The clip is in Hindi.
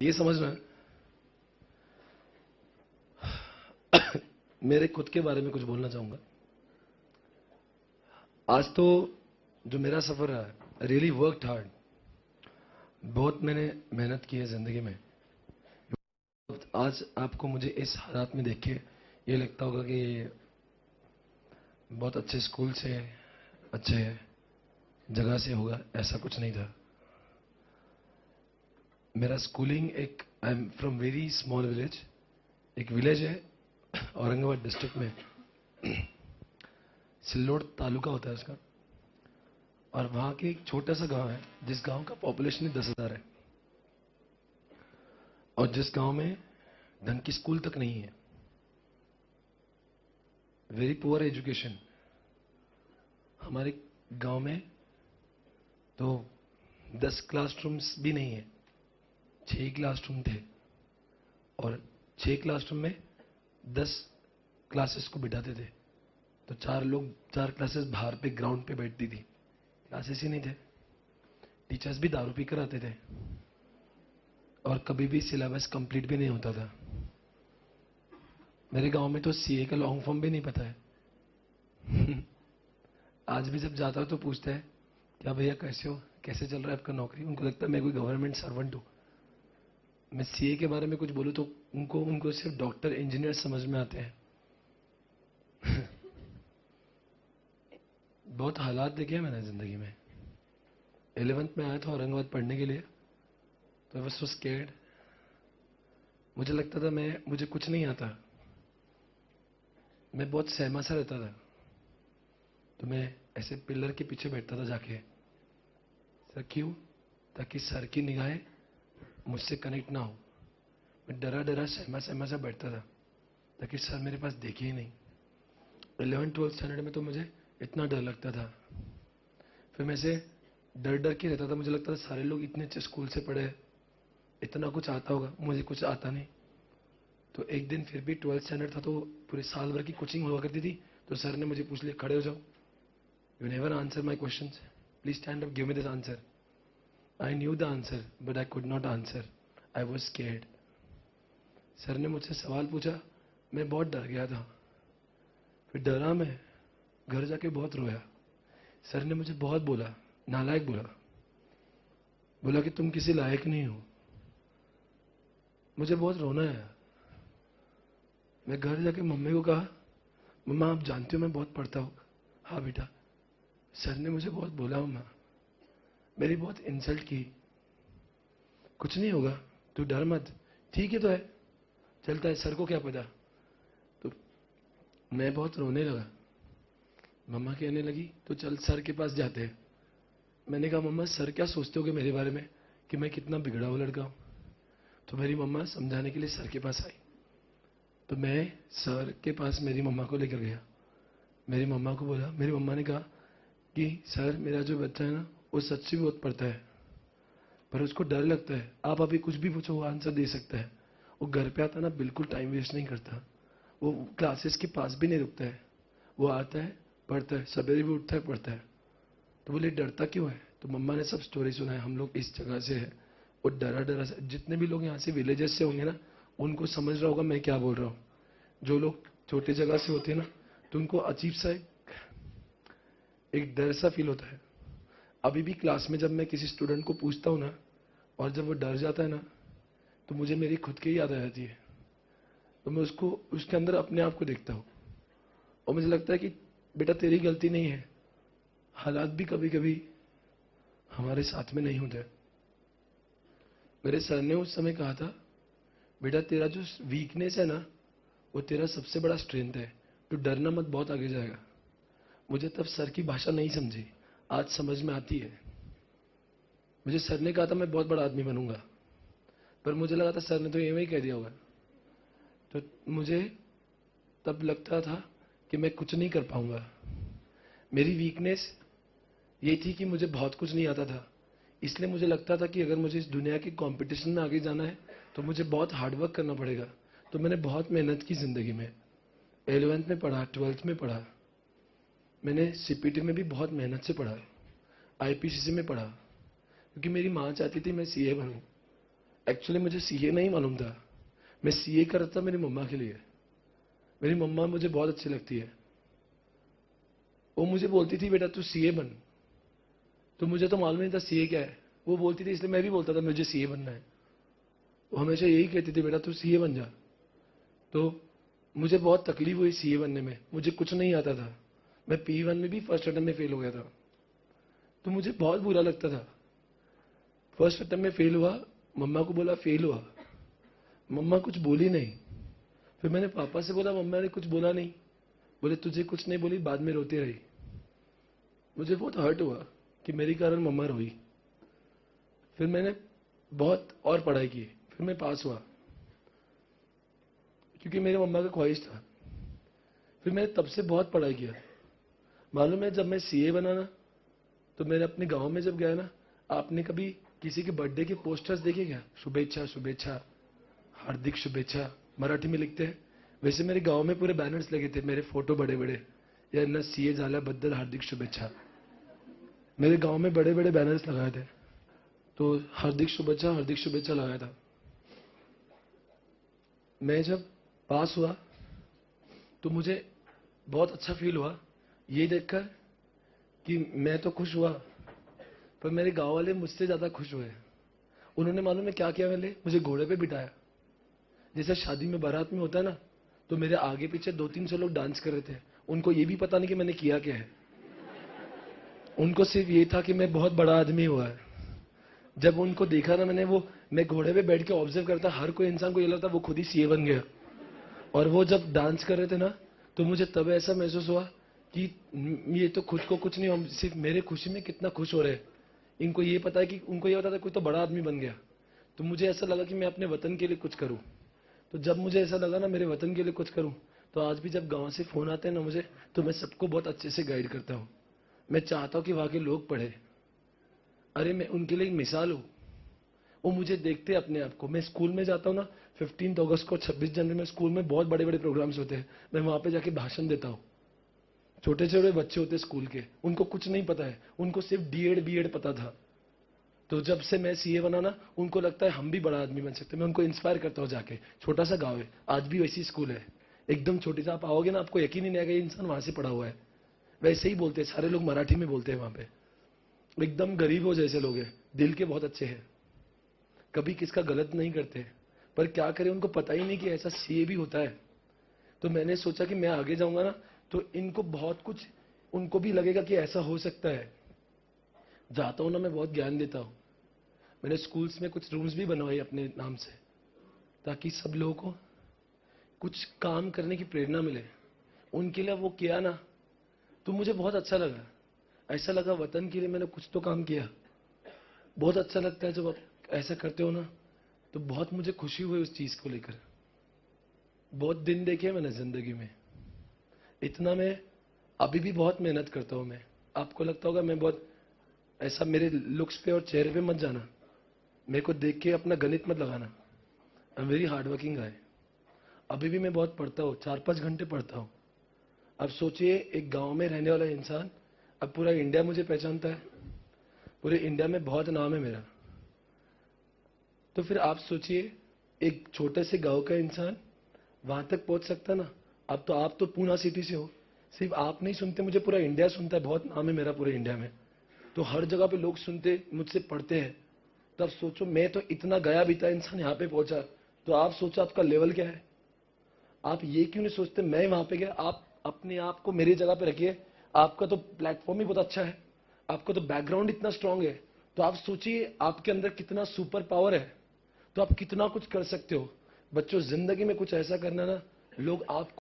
ये समझना मेरे खुद के बारे में कुछ बोलना चाहूंगा। आज तो जो मेरा सफर रहा, रियली वर्कड हार्ड, बहुत मैंने मेहनत की है जिंदगी में। आज आपको मुझे इस हालात में देख के ये लगता होगा कि बहुत अच्छे स्कूल से, अच्छे जगह से होगा, ऐसा कुछ नहीं था। मेरा स्कूलिंग एक, I am from very small village, एक विलेज है औरंगाबाद डिस्ट्रिक्ट में, सिल्लोड तालुका होता है उसका, और वहां के एक छोटा सा गांव है जिस गांव का पॉपुलेशन ही 10,000 है, और जिस गांव में ढंग की स्कूल तक नहीं है। Very poor education. हमारे गांव में तो 10 क्लासरूम्स भी नहीं है, 6 क्लासरूम थे, और 6 क्लासरूम में 10 क्लासेस को बिठाते थे, तो 4 क्लासेस बाहर पे ग्राउंड पे बैठती थी, क्लासेस ही नहीं थे। टीचर्स भी दारू पीकर आते थे, और कभी भी सिलेबस कंप्लीट भी नहीं होता था। मेरे गांव में तो सीए का लॉन्ग फॉर्म भी नहीं पता है। आज भी जब जाता हूं तो पूछता है, क्या भैया कैसे हो, कैसे चल रहा है आपका नौकरी? उनको लगता है मैं कोई गवर्नमेंट सर्वेंट हूं। मैं सीए के बारे में कुछ बोलूं तो उनको सिर्फ डॉक्टर इंजीनियर समझ में आते हैं। बहुत हालात देखे हैं मैंने जिंदगी में। 11th में आया था औरंगाबाद पढ़ने के लिए, तो आई वाज सो स्कैर्ड। मुझे लगता था मुझे कुछ नहीं आता, मैं बहुत सहमा सा रहता था। तो मैं ऐसे पिलर के पीछे बैठता था जाके। सर क्यों? ताकि सर की निगाहें मुझसे कनेक्ट ना हो। मैं डरा डरा सहमा सा बैठता था ताकि सर मेरे पास देखे ही नहीं। 11th-12th स्टैंडर्ड में तो मुझे इतना डर लगता था। फिर मैं से डर के रहता था, मुझे लगता था सारे लोग इतने अच्छे स्कूल से पढ़े, इतना कुछ आता होगा, मुझे कुछ आता नहीं। तो एक दिन फिर भी 12th स्टैंडर्ड था, तो पूरे साल भर की कोचिंग हुआ करती थी, तो सर ने मुझे पूछ लिया, खड़े हो जाओ, you never answer my question, please stand up, give me this answer. I knew the answer but I could not answer, I was scared. Sir ने मुझसे सवाल पूछा, मैं बहुत डर गया था। फिर डरा मैं, घर जाके बहुत रोया। सर ने मुझे बहुत बोला, नालायक बोला कि तुम किसी लायक नहीं हो। मुझे बहुत रोना आया। मैं घर जाके मम्मी को कहा, मम्मा आप जानती हो मैं बहुत पढ़ता हूँ। हाँ बेटा। सर ने मुझे बहुत बोला, मम्मा मेरी बहुत इंसल्ट की। कुछ नहीं होगा, तू डर मत, ठीक है तो है, चलता है, सर को क्या पता। तो मैं बहुत रोने लगा। मम्मा कहने लगी, तो चल सर के पास जाते हैं। मैंने कहा, मम्मा सर क्या सोचते होगे मेरे बारे में कि मैं कितना बिगड़ा हुआ लड़का हूं? तो मेरी मम्मा समझाने के लिए सर के पास आई। तो मैं सर के पास मेरी मम्मा को लेकर गया। मेरी मम्मा को बोला, मेरी मम्मा ने कहा कि सर मेरा जो बच्चा है ना, वो सच्ची बहुत पढ़ता है, पर उसको डर लगता है। आप अभी कुछ भी पूछो वो आंसर दे सकता है। वो घर पे आता ना, बिल्कुल टाइम वेस्ट नहीं करता, वो क्लासेस के पास भी नहीं रुकता है, वो आता है पढ़ता है, सवेरे भी उठता है पढ़ता है। तो बोले डरता क्यों है? तो मम्मा ने सब स्टोरी सुनाई, हम लोग इस जगह से है, वो डरा से। जितने भी लोग यहाँ से विलेजेस से होंगे ना, उनको समझ रहा होगा मैं क्या बोल रहा हूँ। जो लोग छोटी जगह से होते हैं ना, तो उनको अजीब सा एक डर सा फील होता है। अभी भी क्लास में जब मैं किसी स्टूडेंट को पूछता हूँ ना, और जब वो डर जाता है ना, तो मुझे मेरी खुद की याद आ जाती है। तो मैं उसके अंदर अपने आप को देखता हूँ, और मुझे लगता है कि बेटा तेरी गलती नहीं है, हालात भी कभी कभी हमारे साथ में नहीं होते। मेरे सर ने उस समय कहा था, बेटा तेरा जो वीकनेस है ना, वो तेरा सबसे बड़ा स्ट्रेंथ है, तो डरना मत, बहुत आगे जाएगा। मुझे तब सर की भाषा नहीं समझी, आज समझ में आती है। मुझे सर ने कहा था मैं बहुत बड़ा आदमी बनूंगा, पर मुझे लगा था सर ने तो ये कह दिया होगा। तो मुझे तब लगता था कि मैं कुछ नहीं कर पाऊंगा। मेरी वीकनेस ये थी कि मुझे बहुत कुछ नहीं आता था, इसलिए मुझे लगता था कि अगर मुझे इस दुनिया की कंपटीशन में आगे जाना है तो मुझे बहुत हार्डवर्क करना पड़ेगा। तो मैंने बहुत मेहनत की जिंदगी में, 11th में पढ़ा, 12th में पढ़ा, मैंने सीपीटी में भी बहुत मेहनत से पढ़ा, आईपीसीसी में पढ़ा, क्योंकि मेरी माँ चाहती थी मैं सीए बनूं। एक्चुअली मुझे सीए नहीं मालूम था, मैं सीए कर रहा था मेरी मम्मा के लिए। मेरी मम्मा मुझे बहुत अच्छी लगती है। वो मुझे बोलती थी बेटा तू सीए बन, तो मुझे तो मालूम नहीं था सीए क्या है। वो बोलती थी इसलिए मैं भी बोलता था मुझे सीए बनना है। वो हमेशा यही कहती थी बेटा तू सीए बन जा। तो मुझे बहुत तकलीफ हुई सीए बनने में, मुझे कुछ नहीं आता था। मैं P1 में भी फर्स्ट अटेम्प्ट में फेल हो गया था, तो मुझे बहुत बुरा लगता था। फर्स्ट अटेम्प्ट में फेल हुआ, मम्मा को बोला फेल हुआ, मम्मा कुछ बोली नहीं। फिर मैंने पापा से बोला, मम्मा ने कुछ बोला नहीं। बोले तुझे कुछ नहीं बोली, बाद में रोती रही। मुझे बहुत हर्ट हुआ कि मेरे कारण मम्मा रोई। फिर मैंने बहुत और पढ़ाई की, फिर मैं पास हुआ क्योंकि मेरे मम्मा का ख्वाहिश था। फिर मैंने तब से बहुत पढ़ाई किया। मालूम है जब मैं सीए बना ना, तो मैंने अपने गांव में जब गया ना, आपने कभी किसी के बर्थडे के पोस्टर्स देखे क्या? शुभेच्छा शुभेच्छा, हार्दिक शुभेच्छा मराठी में लिखते हैं। वैसे मेरे गांव में पूरे बैनर्स लगे थे, मेरे फोटो बड़े बड़े, या न सीए झाल्याबद्दल हार्दिक शुभेच्छा। मेरे गांव में बड़े बड़े बैनर्स लगाए थे, तो हार्दिक शुभेच्छा लगाया था। मैं जब पास हुआ तो मुझे बहुत अच्छा फील हुआ ये देखकर कि मैं तो खुश हुआ, पर मेरे गांव वाले मुझसे ज्यादा खुश हुए। उन्होंने मालूम है क्या किया? मुझे घोड़े पे बिठाया, जैसे शादी में बारात में होता है ना, तो मेरे आगे पीछे 200-300 लोग डांस कर रहे थे। उनको ये भी पता नहीं कि मैंने किया क्या है, उनको सिर्फ ये था कि मैं बहुत बड़ा आदमी हुआ है। जब उनको देखा ना मैंने, वो मैं घोड़े पे बैठ के ऑब्जर्व करता, हर कोई इंसान को ये लगता वो खुद ही सीए बन गया। और वो जब डांस कर रहे थे ना, तो मुझे तब ऐसा महसूस हुआ कि ये तो खुद को कुछ नहीं, हम सिर्फ मेरे खुशी में कितना खुश हो रहे हैं। इनको ये पता है कि उनको ये पता था कोई तो बड़ा आदमी बन गया। तो मुझे ऐसा लगा कि मैं अपने वतन के लिए कुछ करूं। तो जब मुझे ऐसा लगा ना मेरे वतन के लिए कुछ करूं, तो आज भी जब गांव से फोन आते हैं ना मुझे, तो मैं सबको बहुत अच्छे से गाइड करता हूं। मैं चाहता हूं कि वहां के लोग पढ़े। अरे मैं उनके लिए एक मिसाल हूं। वो मुझे देखते हैं अपने आप को। मैं स्कूल में जाता हूं ना, 15 अगस्त को, 26 जनवरी में स्कूल में बहुत बड़े बड़े प्रोग्राम्स होते हैं, मैं वहां पे जाके भाषण देता हूं। छोटे छोटे बच्चे होते स्कूल के, उनको कुछ नहीं पता है, उनको सिर्फ बीएड पता था। तो जब से मैं सीए बना ना, उनको लगता है हम भी बड़ा आदमी बन सकते हैं। मैं उनको इंस्पायर करता हूँ जाके। छोटा सा गांव है, आज भी वैसी स्कूल है, एकदम छोटी सा। आप आओगे ना, आपको यकीन ही नहीं आएगा ये इंसान वहां से पढ़ा हुआ है। वैसे ही बोलते हैं सारे लोग, मराठी में बोलते हैं वहां पे। एकदम गरीबों जैसे लोग हैं, दिल के बहुत अच्छे हैं, कभी किसका गलत नहीं करते। पर क्या करें, उनको पता ही नहीं कि ऐसा सीए भी होता है। तो मैंने सोचा कि मैं आगे जाऊंगा ना, तो इनको बहुत कुछ, उनको भी लगेगा कि ऐसा हो सकता है। जाता हूं ना, मैं बहुत ज्ञान देता हूं। मैंने स्कूल्स में कुछ रूम्स भी बनवाए अपने नाम से, ताकि सब लोगों को कुछ काम करने की प्रेरणा मिले। उनके लिए वो किया ना, तो मुझे बहुत अच्छा लगा। ऐसा लगा वतन के लिए मैंने कुछ तो काम किया। बहुत अच्छा लगता है जब आप ऐसा करते हो ना, तो बहुत मुझे खुशी हुई उस चीज को लेकर। बहुत दिन देखे मैंने जिंदगी में, इतना मैं अभी भी बहुत मेहनत करता हूं। मैं, आपको लगता होगा मैं बहुत ऐसा, मेरे लुक्स पे और चेहरे पे मत जाना, मेरे को देख के अपना गणित मत लगाना। I am very hard working गाय। अभी भी मैं बहुत पढ़ता हूँ, 4-5 घंटे पढ़ता हूँ। अब सोचिए, एक गांव में रहने वाला इंसान, अब पूरा इंडिया मुझे पहचानता है, पूरे इंडिया में बहुत नाम है मेरा। तो फिर आप सोचिए, एक छोटे से गांव का इंसान वहां तक पहुंच सकता ना। अब तो आप तो पूना सिटी से हो, सिर्फ आप नहीं सुनते, मुझे पूरा इंडिया सुनता है, बहुत नाम है मेरा पूरे इंडिया में। तो हर जगह पे लोग सुनते, मुझसे पढ़ते हैं। तब सोचो, मैं तो इतना गया बीता इंसान यहाँ पे पहुंचा, तो आप सोचो आपका लेवल क्या है। आप ये क्यों नहीं सोचते मैं वहां पे गया? आप अपने आप को मेरी जगह पे रखिए। आपका तो प्लेटफॉर्म ही बहुत अच्छा है, आपका तो बैकग्राउंड इतना स्ट्रांग है, तो आप सोचिए आपके अंदर कितना सुपर पावर है, तो आप कितना कुछ कर सकते हो। बच्चों, जिंदगी में कुछ ऐसा करना ना, लोग आप